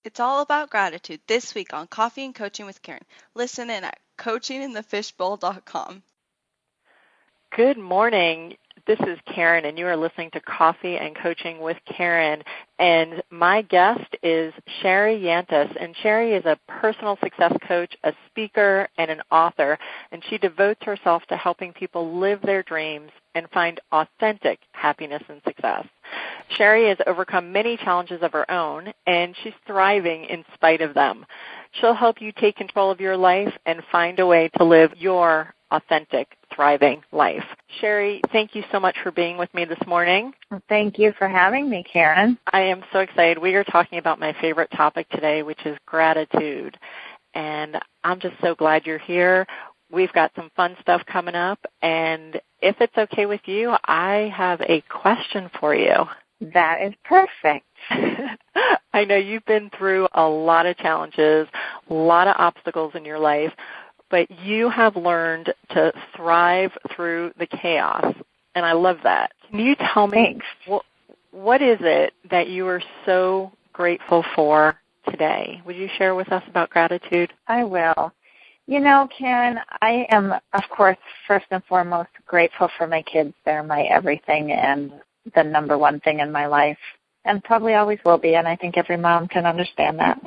It's all about gratitude this week on Coffee and Coaching with Caryn. Listen in at coachinginthefishbowl.com. Good morning. This is Caryn, and you are listening to Coffee and Coaching with Caryn. And my guest is Shari Yantes. And Shari is a personal success coach, a speaker, and an author. And she devotes herself to helping people live their dreams and find authentic happiness and success. Shari has overcome many challenges of her own, and she's thriving in spite of them. She'll help you take control of your life and find a way to live your authentic, thriving life. Shari, thank you so much for being with me this morning. Well, thank you for having me, Caryn. I am so excited. We are talking about my favorite topic today, which is gratitude. And I'm just so glad you're here. We've got some fun stuff coming up. And if it's okay with you, I have a question for you. That is perfect. I know you've been through a lot of challenges, a lot of obstacles in your life, but you have learned to thrive through the chaos, and I love that. Can you tell me what is it that you are so grateful for today? Would you share with us about gratitude? I will. You know, Caryn, I am, of course, first and foremost grateful for my kids. They're my everything and the number one thing in my life, and probably always will be, and I think every mom can understand that.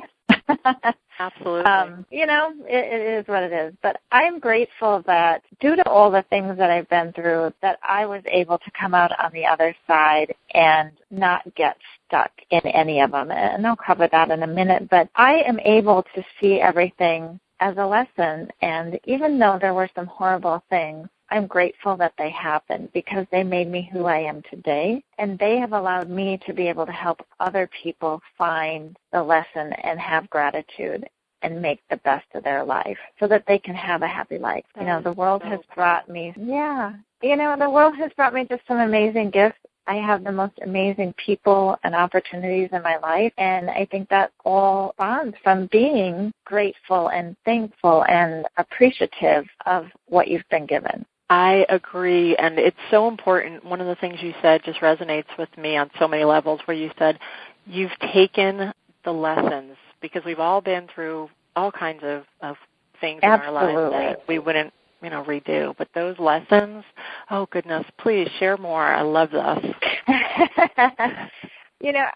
Absolutely. It is what it is. But I'm grateful that due to all the things that I've been through, that I was able to come out on the other side and not get stuck in any of them. And I'll cover that in a minute. But I am able to see everything as a lesson. And even though there were some horrible things, I'm grateful that they happened because they made me who I am today, and they have allowed me to be able to help other people find the lesson and have gratitude and make the best of their life so that they can have a happy life. The world has brought me, the world has brought me just some amazing gifts. I have the most amazing people and opportunities in my life, and I think that all spawns from being grateful and thankful and appreciative of what you've been given. I agree, and it's so important. One of the things you said just resonates with me on so many levels, where you said you've taken the lessons, because we've all been through all kinds of things in our lives that we wouldn't redo. But those lessons, oh goodness, please share more. I love this.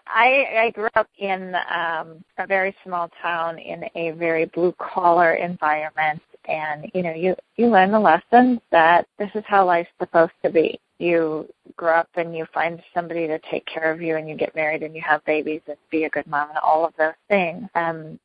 I grew up in a very small town in a very blue-collar environment, and, you learn the lessons that this is how life's supposed to be. You grow up and you find somebody to take care of you, and you get married and you have babies and be a good mom and all of those things.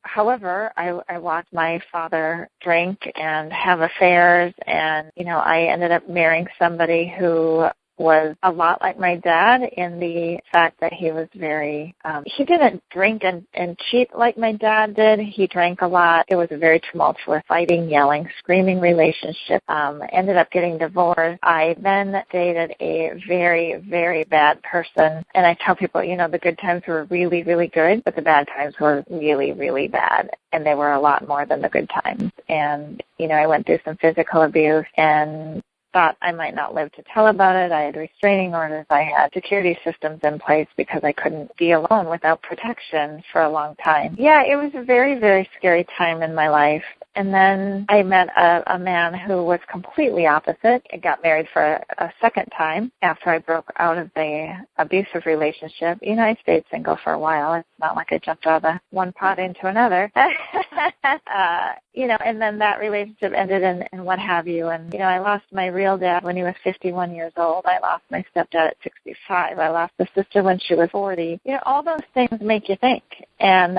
However, I watched my father drink and have affairs, and, I ended up marrying somebody who was a lot like my dad in the fact that he was he didn't drink and cheat like my dad did. He drank a lot. It was a very tumultuous, fighting, yelling, screaming relationship. Ended up getting divorced. I then dated a very, very bad person. And I tell people, the good times were really, really good, but the bad times were really, really bad. And they were a lot more than the good times. And, I went through some physical abuse and thought I might not live to tell about it. I had restraining orders. I had security systems in place because I couldn't be alone without protection for a long time. Yeah, it was a very, very scary time in my life. And then I met a man who was completely opposite. I got married for a second time after I broke out of the abusive relationship. I stayed single for a while. It's not like I jumped out of one pot into another. And then that relationship ended and what have you. And, I lost my real dad when he was 51 years old. I lost my stepdad at 65. I lost a sister when she was 40. All those things make you think. And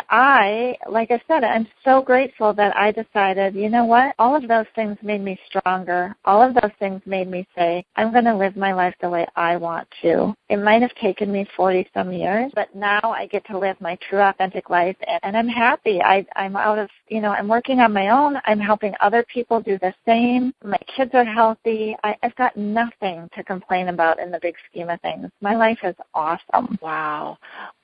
like I said, I'm so grateful that I decided, you know what? All of those things made me stronger. All of those things made me say, I'm going to live my life the way I want to. It might have taken me 40-some years, but now I get to live my true, authentic life, and I'm happy. I'm out of, I'm working on my own. I'm helping other people do the same. My kids are healthy. I've got nothing to complain about in the big scheme of things. My life is awesome. Wow.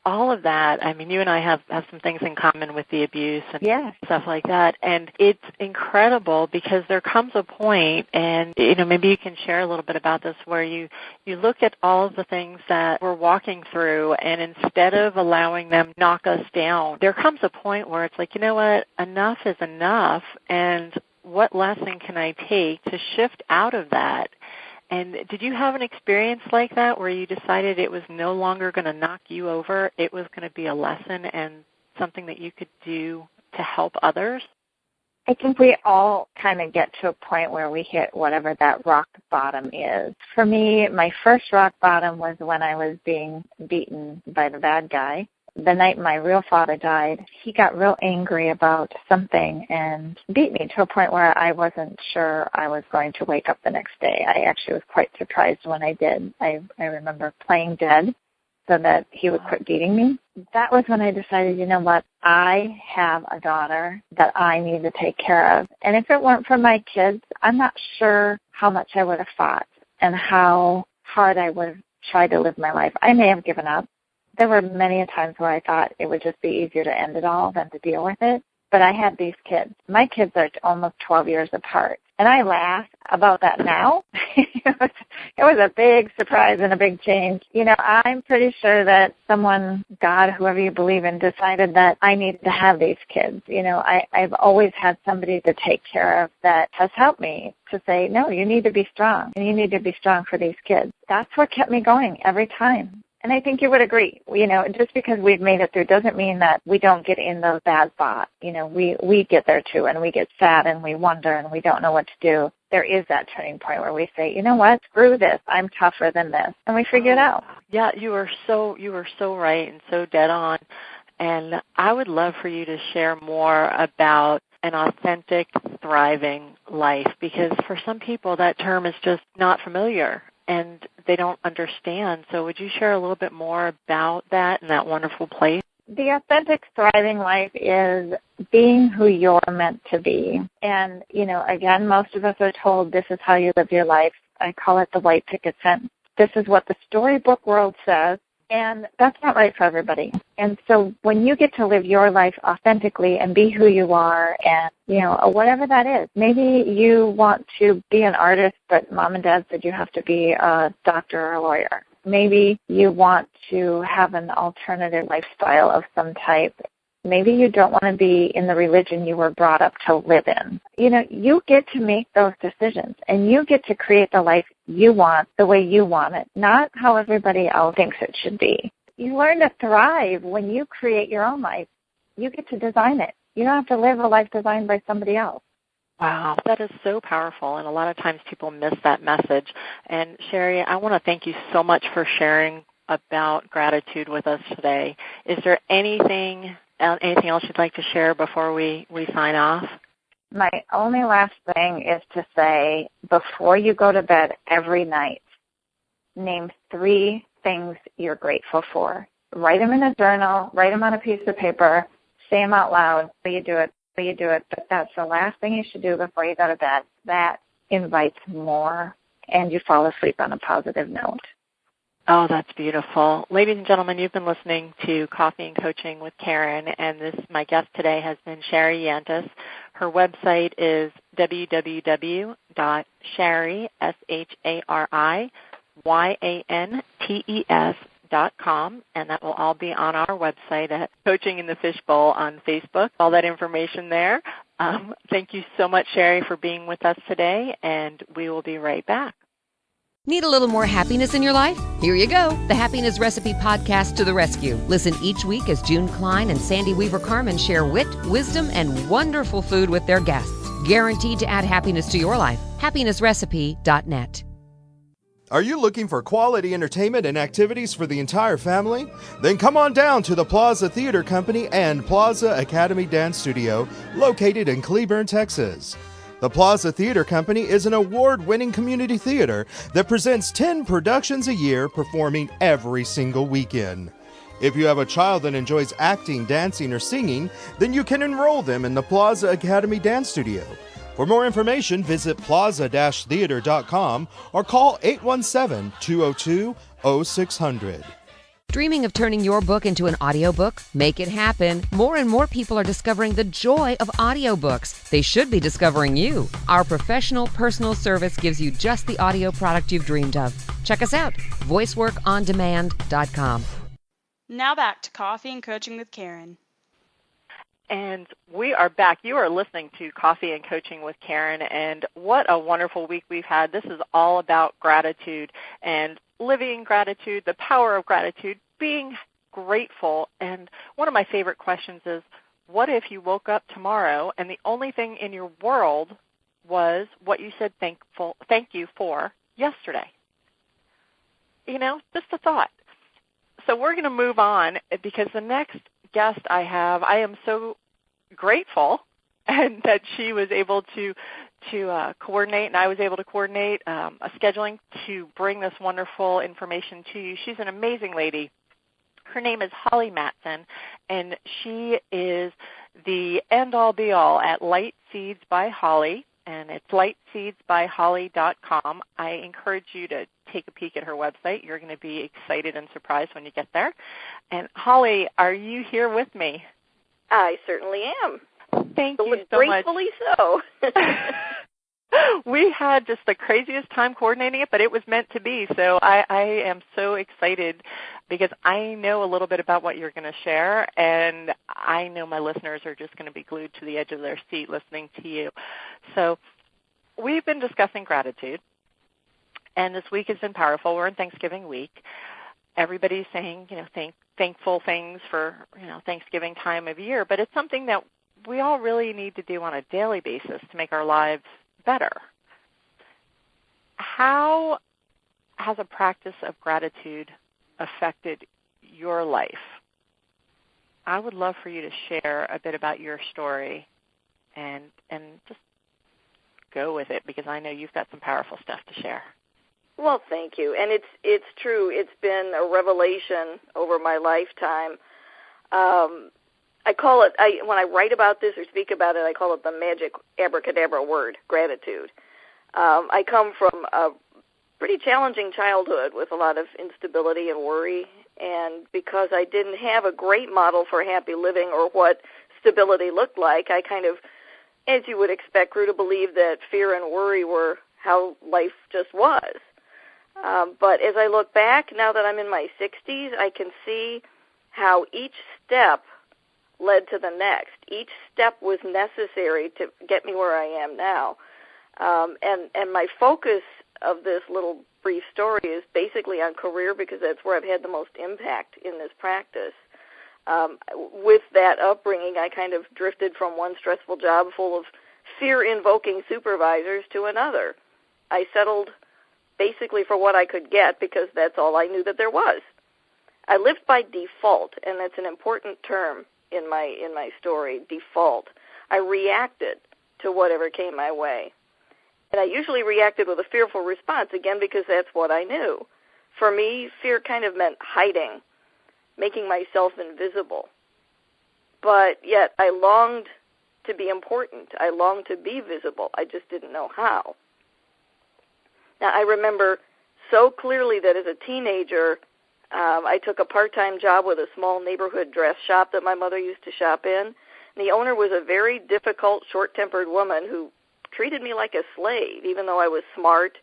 all of that, I mean, you and I have some things in common with the abuse and Yes. stuff like that. And it's incredible because there comes a point, and, maybe you can share a little bit about this, where you look at all of the things that we're walking through, and instead of allowing them to knock us down, there comes a point where it's like, you know what, enough is enough, and what lesson can I take to shift out of that? And did you have an experience like that where you decided it was no longer going to knock you over, it was going to be a lesson and something that you could do to help others? I think we all kind of get to a point where we hit whatever that rock bottom is. For me, my first rock bottom was when I was being beaten by the bad guy. The night my real father died, he got real angry about something and beat me to a point where I wasn't sure I was going to wake up the next day. I actually was quite surprised when I did. I remember playing dead so that he would quit beating me. That was when I decided, you know what, I have a daughter that I need to take care of. And if it weren't for my kids, I'm not sure how much I would have fought and how hard I would have tried to live my life. I may have given up. There were many times where I thought it would just be easier to end it all than to deal with it. But I had these kids. My kids are almost 12 years apart. And I laugh about that now. It was a big surprise and a big change. I'm pretty sure that someone, God, whoever you believe in, decided that I needed to have these kids. I've always had somebody to take care of that has helped me to say, no, you need to be strong. And you need to be strong for these kids. That's what kept me going every time. And I think you would agree, just because we've made it through doesn't mean that we don't get in those bad spots. We get there too, and we get sad and we wonder and we don't know what to do. There is that turning point where we say, you know what, screw this, I'm tougher than this, and we figure it out. Yeah, you are so right and so dead on. And I would love for you to share more about an authentic, thriving life, because for some people that term is just not familiar and they don't understand. So would you share a little bit more about that and that wonderful place? The authentic, thriving life is being who you're meant to be. And, again, most of us are told this is how you live your life. I call it the white picket fence. This is what the storybook world says, and that's not right for everybody. And so when you get to live your life authentically and be who you are and, whatever that is, maybe you want to be an artist, but mom and dad said you have to be a doctor or a lawyer. Maybe you want to have an alternative lifestyle of some type. Maybe you don't want to be in the religion you were brought up to live in. You get to make those decisions, and you get to create the life you want the way you want it, not how everybody else thinks it should be. You learn to thrive when you create your own life. You get to design it. You don't have to live a life designed by somebody else. Wow, that is so powerful, and a lot of times people miss that message. And Shari, I want to thank you so much for sharing about gratitude with us today. Is there anything else you'd like to share before we sign off? My only last thing is to say, before you go to bed every night, name 3 things you're grateful for. Write them in a journal, write them on a piece of paper, say them out loud, so you do it, but that's the last thing you should do before you go to bed. That invites more, and you fall asleep on a positive note. Oh, that's beautiful. Ladies and gentlemen, you've been listening to Coffee and Coaching with Caryn, and my guest today has been Shari Yantes. Her website is www.shari, SHARIYANTES.com, and that will all be on our website at Coaching in the Fishbowl on Facebook. All that information there. Thank you so much, Shari, for being with us today, and we will be right back. Need a little more happiness in your life? Here you go. The Happiness Recipe Podcast to the rescue. Listen each week as June Klein and Sandy Weaver Carmen share wit, wisdom, and wonderful food with their guests. Guaranteed to add happiness to your life. happinessrecipe.net. Are you looking for quality entertainment and activities for the entire family? Then come on down to the Plaza Theater Company and Plaza Academy Dance Studio, located in Cleburne, Texas. The Plaza Theater Company is an award-winning community theater that presents 10 productions a year, performing every single weekend. If you have a child that enjoys acting, dancing, or singing, then you can enroll them in the Plaza Academy Dance Studio. For more information, visit plaza-theater.com or call 817-202-0600. Dreaming of turning your book into an audiobook? Make it happen. More and more people are discovering the joy of audiobooks. They should be discovering you. Our professional personal service gives you just the audio product you've dreamed of. Check us out, voiceworkondemand.com. Now back to Coffee and Coaching with Caryn. And we are back. You are listening to Coffee and Coaching with Caryn, and what a wonderful week we've had. This is all about gratitude and living gratitude, the power of gratitude, being grateful. And one of my favorite questions is, what if you woke up tomorrow and the only thing in your world was what you said thank you for yesterday? You know, just a thought. So we're going to move on because the next guest I have, I am so grateful and that she was able to coordinate, and I was able to coordinate a scheduling to bring this wonderful information to you. She's an amazing lady. Her name is Holly Matson, and she is the end-all, be-all at Light Seeds by Holly, and it's lightseedsbyholly.com. I encourage you to take a peek at her website. You're going to be excited and surprised when you get there. And Holly, are you here with me? I certainly am. Thank you so much. Gratefully so. We had just the craziest time coordinating it, but it was meant to be. So I am so excited because I know a little bit about what you're going to share, and I know my listeners are just going to be glued to the edge of their seat listening to you. So we've been discussing gratitude, and this week has been powerful. We're in Thanksgiving week. Everybody's saying, thankful things for, Thanksgiving time of year, but it's something that we all really need to do on a daily basis to make our lives better. How has a practice of gratitude affected your life? I would love for you to share a bit about your story and just go with it, because I know you've got some powerful stuff to share. Well, thank you. And it's true. It's been a revelation over my lifetime. I call it, when I write about this or speak about it, I call it the magic abracadabra word, gratitude. I come from a pretty challenging childhood with a lot of instability and worry, and because I didn't have a great model for happy living or what stability looked like, I kind of, as you would expect, grew to believe that fear and worry were how life just was. But as I look back, now that I'm in my 60s, I can see how each step led to the next. Each step was necessary to get me where I am now. And my focus of this little brief story is basically on career, because that's where I've had the most impact in this practice. With that upbringing, I kind of drifted from one stressful job full of fear-invoking supervisors to another. I settled basically for what I could get because that's all I knew that there was. I lived by default, and that's an important term in my story, default. I reacted to whatever came my way. And I usually reacted with a fearful response, again, because that's what I knew. For me, fear kind of meant hiding, making myself invisible. But yet I longed to be important. I longed to be visible. I just didn't know how. Now, I remember so clearly that as a teenager, I took a part-time job with a small neighborhood dress shop that my mother used to shop in. And the owner was a very difficult, short-tempered woman who treated me like a slave, even though I was smart,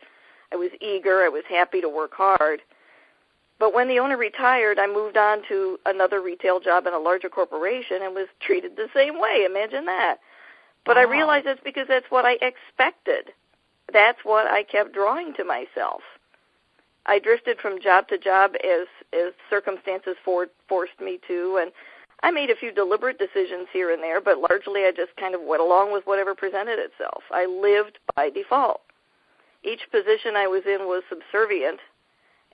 I was eager, I was happy to work hard. But when the owner retired, I moved on to another retail job in a larger corporation and was treated the same way. Imagine that. But wow. I realized it's because that's what I expected. That's what I kept drawing to myself. I drifted from job to job as circumstances forced me to, and I made a few deliberate decisions here and there, but largely I just kind of went along with whatever presented itself. I lived by default. Each position I was in was subservient,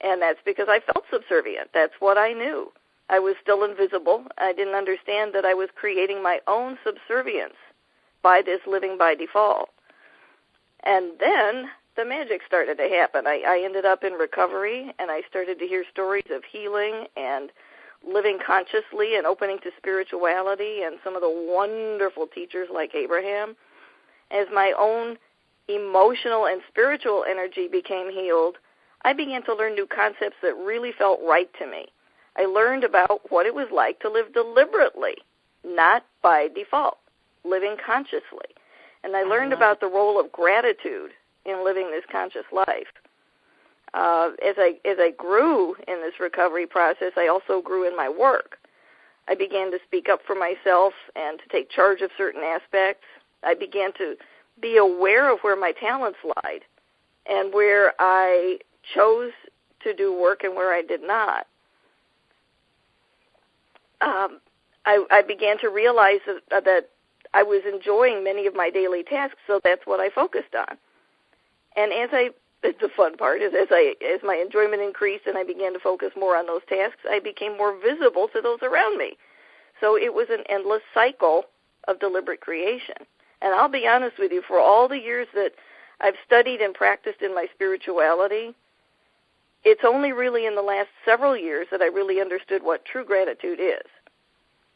and that's because I felt subservient. That's what I knew. I was still invisible. I didn't understand that I was creating my own subservience by this living by default. And then the magic started to happen. I ended up in recovery, and I started to hear stories of healing and living consciously and opening to spirituality and some of the wonderful teachers like Abraham. As my own emotional and spiritual energy became healed, I began to learn new concepts that really felt right to me. I learned about what it was like to live deliberately, not by default, living consciously. And I learned about the role of gratitude in living this conscious life. As I grew in this recovery process, I also grew in my work. I began to speak up for myself and to take charge of certain aspects. I began to be aware of where my talents lied and where I chose to do work and where I did not. I began to realize that I was enjoying many of my daily tasks, so that's what I focused on. And the fun part is as my enjoyment increased and I began to focus more on those tasks, I became more visible to those around me. So it was an endless cycle of deliberate creation. And I'll be honest with you, for all the years that I've studied and practiced in my spirituality, it's only really in the last several years that I really understood what true gratitude is.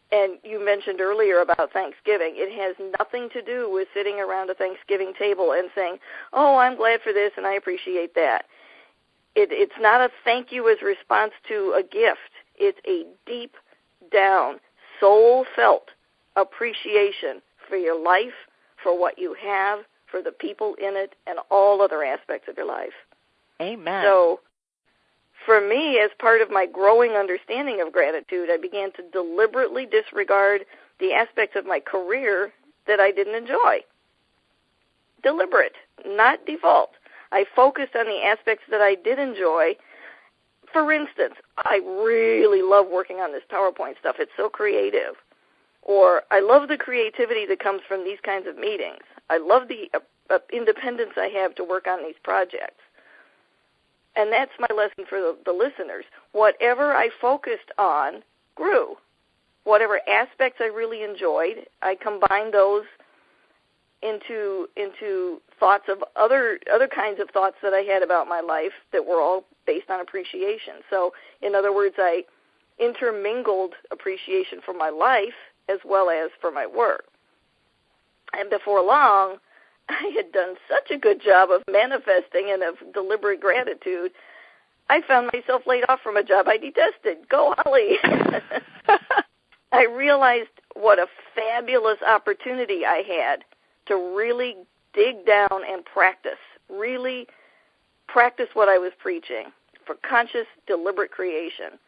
And you mentioned earlier about Thanksgiving. It has nothing to do with sitting around a Thanksgiving table and saying, oh, I'm glad for this and I appreciate that. It's not a thank you as response to a gift. It's a deep down, soul-felt appreciation for your life, for what you have, for the people in it, and all other aspects of your life. Amen. So for me, as part of my growing understanding of gratitude, I began to deliberately disregard the aspects of my career that I didn't enjoy. Deliberate, not default. I focused on the aspects that I did enjoy. For instance, I really love working on this PowerPoint stuff. It's so creative. Or I love the creativity that comes from these kinds of meetings. I love the independence I have to work on these projects. And that's my lesson for the listeners. Whatever I focused on grew. Whatever aspects I really enjoyed, I combined those into thoughts of other kinds of thoughts that I had about my life that were all based on appreciation. So, in other words, I intermingled appreciation for my life as well as for my work. And before long, I had done such a good job of manifesting and of deliberate gratitude, I found myself laid off from a job I detested. Go, Holly! I realized what a fabulous opportunity I had to really dig down and really practice what I was preaching for conscious, deliberate creation.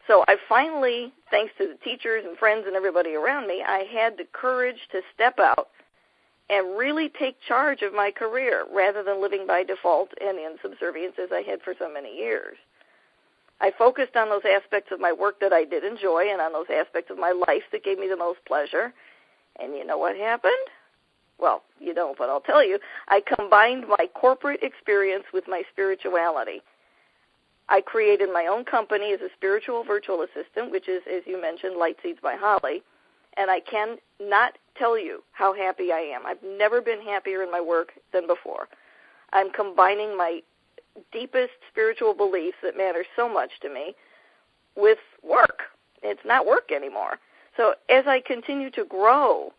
So I finally, thanks to the teachers and friends and everybody around me, I had the courage to step out and really take charge of my career rather than living by default and in subservience as I had for so many years. I focused on those aspects of my work that I did enjoy and on those aspects of my life that gave me the most pleasure. And you know what happened? Well, you don't, but I'll tell you. I combined my corporate experience with my spirituality. I created my own company as a spiritual virtual assistant, which is, as you mentioned, Light Seeds by Holly. And I cannot tell you how happy I am. I've never been happier in my work than before. I'm combining my deepest spiritual beliefs that matter so much to me with work. It's not work anymore. So as I continue to grow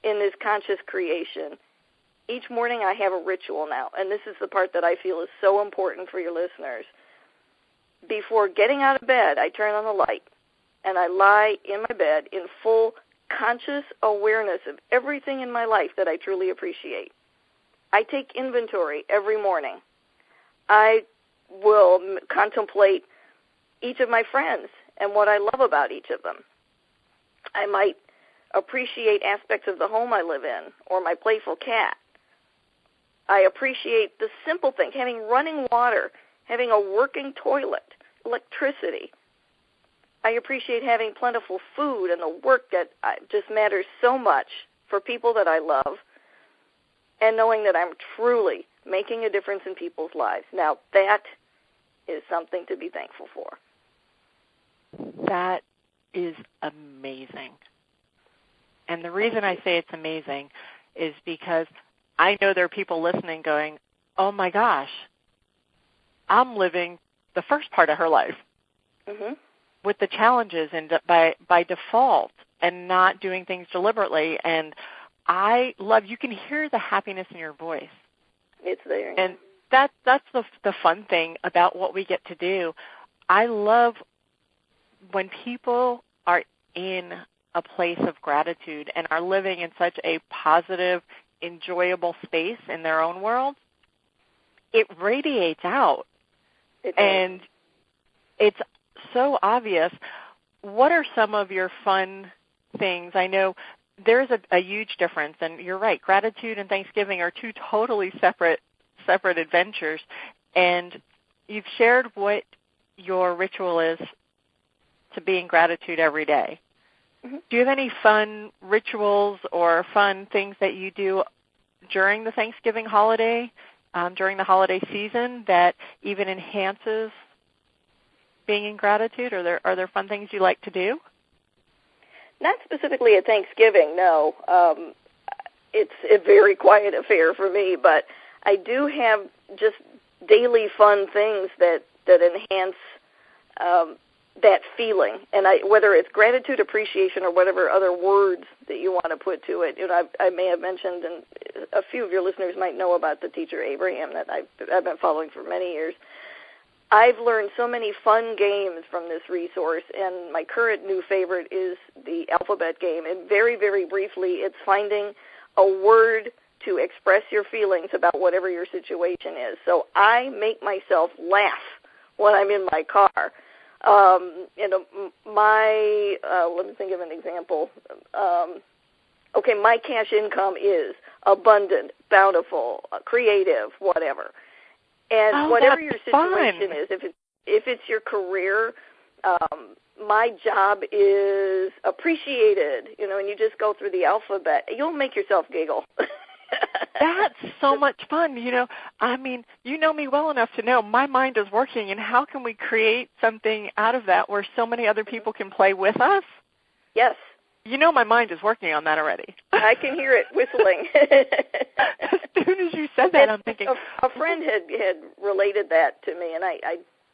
in this conscious creation, each morning I have a ritual now, and this is the part that I feel is so important for your listeners. Before getting out of bed, I turn on the light, and I lie in my bed in full conscious awareness of everything in my life that I truly appreciate. I take inventory every morning. I will contemplate each of my friends and what I love about each of them. I might appreciate aspects of the home I live in or my playful cat. I appreciate the simple things, having running water, having a working toilet, electricity. I appreciate having plentiful food and the work that just matters so much for people that I love, and knowing that I'm truly making a difference in people's lives. Now, that is something to be thankful for. That is amazing. And the reason I say it's amazing is because I know there are people listening going, oh my gosh, I'm living the first part of her life with the challenges and by default and not doing things deliberately. And I love, you can hear the happiness in your voice. It's there. And that's the fun thing about what we get to do. I love when people are in a place of gratitude and are living in such a positive, enjoyable space in their own world, it radiates out. And it's so obvious. What are some of your fun things? I know there's a huge difference, and you're right, gratitude and Thanksgiving are two totally separate adventures. And you've shared what your ritual is to be in gratitude every day. Mm-hmm. Do you have any fun rituals or fun things that you do during the Thanksgiving holiday, during the holiday season, that even enhances being in gratitude? Are there fun things you like to do? Not specifically at Thanksgiving, no. It's a very quiet affair for me, but I do have just daily fun things that enhance that feeling, and whether it's gratitude, appreciation, or whatever other words that you want to put to it. I may have mentioned, and a few of your listeners might know about the teacher Abraham that I've been following for many years. I've learned so many fun games from this resource, and my current new favorite is the alphabet game. And very, very briefly, it's finding a word to express your feelings about whatever your situation is. So I make myself laugh when I'm in my car. Let me think of an example. My cash income is abundant, bountiful, creative, whatever. And whatever your situation is, if it's your career, my job is appreciated, and you just go through the alphabet, you'll make yourself giggle. That's so much fun. You know me well enough to know my mind is working, and how can we create something out of that where so many other people can play with us? Yes. My mind is working on that already. I can hear it whistling. As soon as you said that, I'm thinking. A friend had related that to me, and I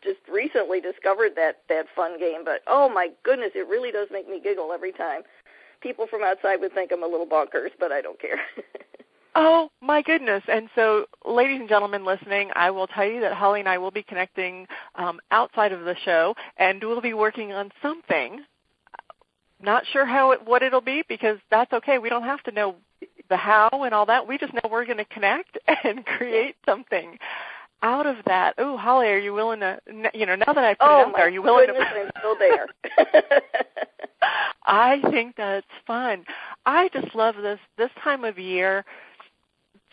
just recently discovered that fun game. But, oh, my goodness, it really does make me giggle every time. People from outside would think I'm a little bonkers, but I don't care. Oh, my goodness. And so, ladies and gentlemen listening, I will tell you that Holly and I will be connecting outside of the show, and we'll be working on something. Not sure what it'll be, because that's okay. We don't have to know the how and all that. We just know we're going to connect and create something out of that. Oh, Holly, are you willing to, now that I've put it out there, are you willing to? Oh, my goodness, I'm still there. I think that's fun. I just love this. This time of year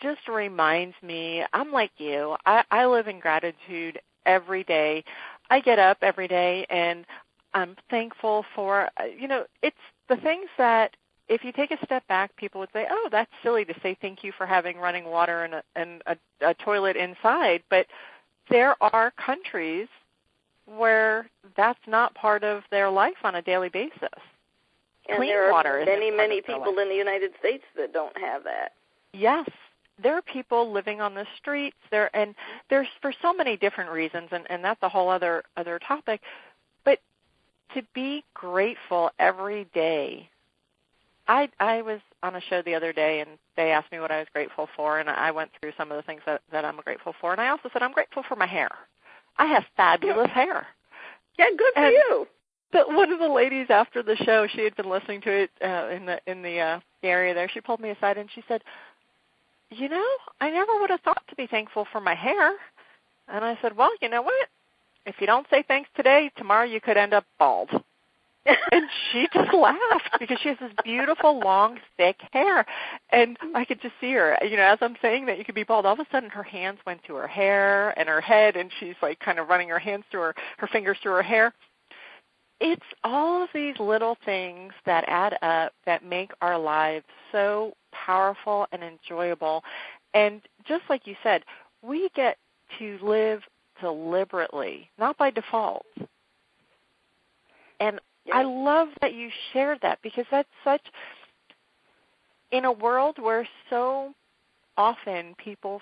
just reminds me, I'm like you. I live in gratitude every day. I get up every day, and I'm thankful for, it's the things that if you take a step back, people would say, oh, that's silly to say thank you for having running water and a toilet inside. But there are countries where that's not part of their life on a daily basis. And Clean there water are many people in the United States that don't have that. Yes. There are people living on the streets, and there's for so many different reasons, and that's a whole other topic. But to be grateful every day. I was on a show the other day, and they asked me what I was grateful for, and I went through some of the things that I'm grateful for, and I also said I'm grateful for my hair. I have fabulous hair. Yeah, good for you. But one of the ladies after the show, she had been listening to it in the area there. She pulled me aside and she said, I never would have thought to be thankful for my hair. And I said, well, you know what? If you don't say thanks today, tomorrow you could end up bald. And she just laughed because she has this beautiful, long, thick hair. And I could just see her, as I'm saying that you could be bald, all of a sudden her hands went to her hair and her head, and she's like kind of running her hands through her fingers through her hair. It's all of these little things that add up that make our lives so powerful and enjoyable. And just like you said, we get to live deliberately, not by default. And I love that you shared that, because that's such, in a world where so often people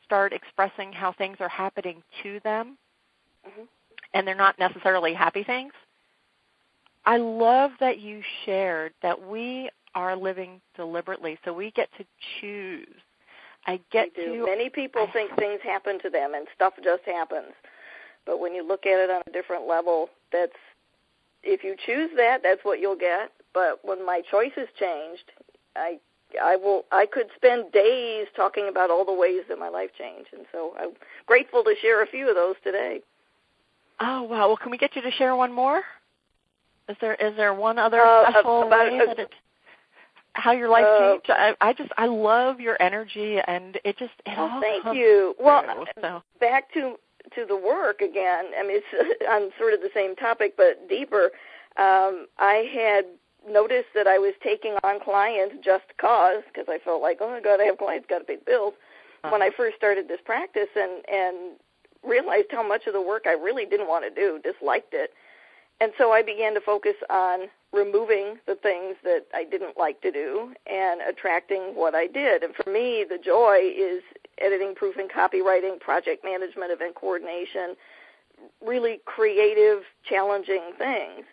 start expressing how things are happening to them, and they're not necessarily happy things. I love that you shared that we are living deliberately, so we get to choose. Many people think things happen to them and stuff just happens. But when you look at it on a different level, that's if you choose that, that's what you'll get. But when my choices changed, I could spend days talking about all the ways that my life changed, and so I'm grateful to share a few of those today. Oh, wow. Well, can we get you to share one more? Is there one other special way that it's how your life changed? I love your energy, and it all thank you. Well, so. Back to the work again. I mean, it's on sort of the same topic, but deeper. I had noticed that I was taking on clients just because I felt like, oh my God, I have clients, got to pay bills. When I first started this practice and realized how much of the work I really didn't want to do, disliked it. And so I began to focus on removing the things that I didn't like to do and attracting what I did. And for me, the joy is editing, proofing, copywriting, project management, event coordination, really creative, challenging things.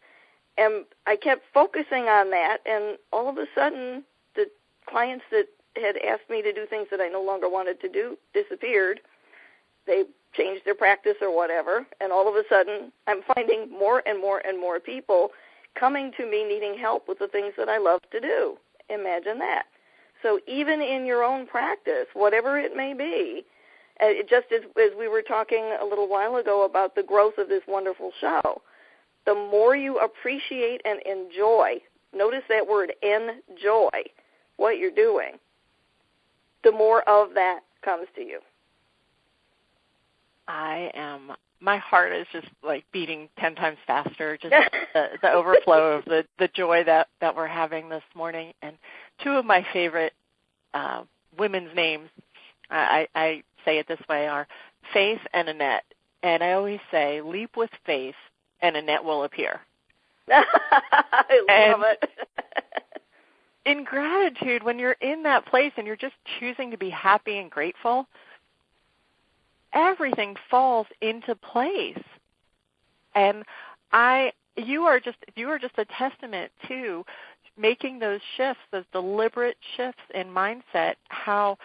And I kept focusing on that, and all of a sudden, the clients that had asked me to do things that I no longer wanted to do disappeared. They changed their practice or whatever, and all of a sudden, I'm finding more and more and more people coming to me needing help with the things that I love to do. Imagine that. So even in your own practice, whatever it may be, just as we were talking a little while ago about the growth of this wonderful show, the more you appreciate and enjoy, notice that word, enjoy, what you're doing, the more of that comes to you. My heart is just like beating 10 times faster, just the overflow of the joy that we're having this morning. And two of my favorite women's names, I say it this way, are Faith and Annette. And I always say, leap with faith and a net will appear. I love it. In gratitude, when you're in that place and you're just choosing to be happy and grateful, everything falls into place. And you are just a testament to making those shifts, those deliberate shifts in mindset, how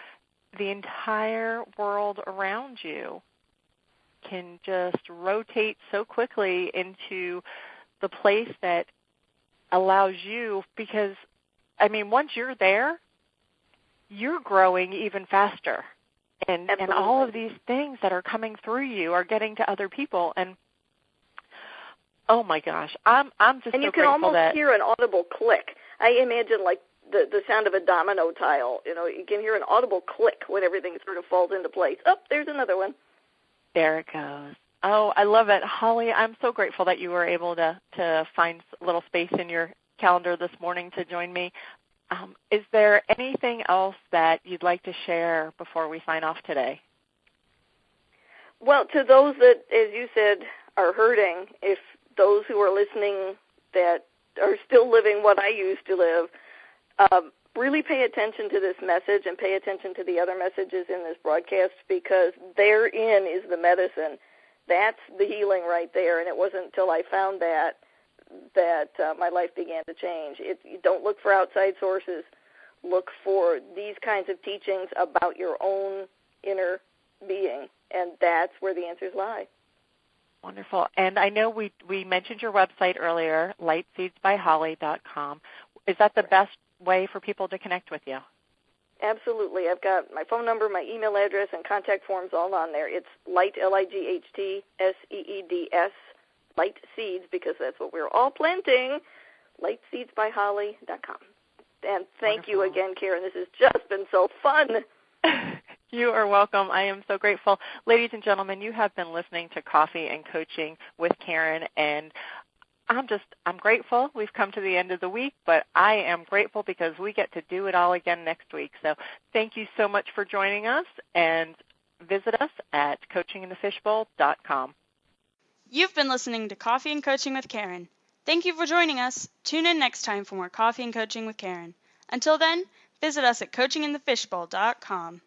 the entire world around you can just rotate so quickly into the place that allows you, because, I mean, once you're there, you're growing even faster. And all of these things that are coming through you are getting to other people. And, oh, my gosh, I'm just and so grateful that... And you can almost hear an audible click. I imagine like the sound of a domino tile. You know, you can hear an audible click when everything sort of falls into place. Oh, there's another one. There it goes. Oh, I love it. Holly, I'm so grateful that you were able to find a little space in your calendar this morning to join me. Is there anything else that you'd like to share before we sign off today? Well, to those that, as you said, are hurting, if those who are listening that are still living what I used to live, really pay attention to this message and pay attention to the other messages in this broadcast, because therein is the medicine. That's the healing right there, and it wasn't until I found that my life began to change. You don't look for outside sources. Look for these kinds of teachings about your own inner being, and that's where the answers lie. Wonderful. And I know we mentioned your website earlier, lightseedsbyholly.com. Is that the best way for people to connect with you? Absolutely. I've got my phone number, my email address, and contact forms all on there. It's light, LIGHTSEEDS, Light Seeds, because that's what we're all planting, lightseedsbyholly.com. And thank you again, Caryn. This has just been so fun. You are welcome. I am so grateful. Ladies and gentlemen, you have been listening to Coffee and Coaching with Caryn, and I'm grateful. We've come to the end of the week, but I am grateful because we get to do it all again next week. So thank you so much for joining us, and visit us at coachinginthefishbowl.com. You've been listening to Coffee and Coaching with Caryn. Thank you for joining us. Tune in next time for more Coffee and Coaching with Caryn. Until then, visit us at coachinginthefishbowl.com.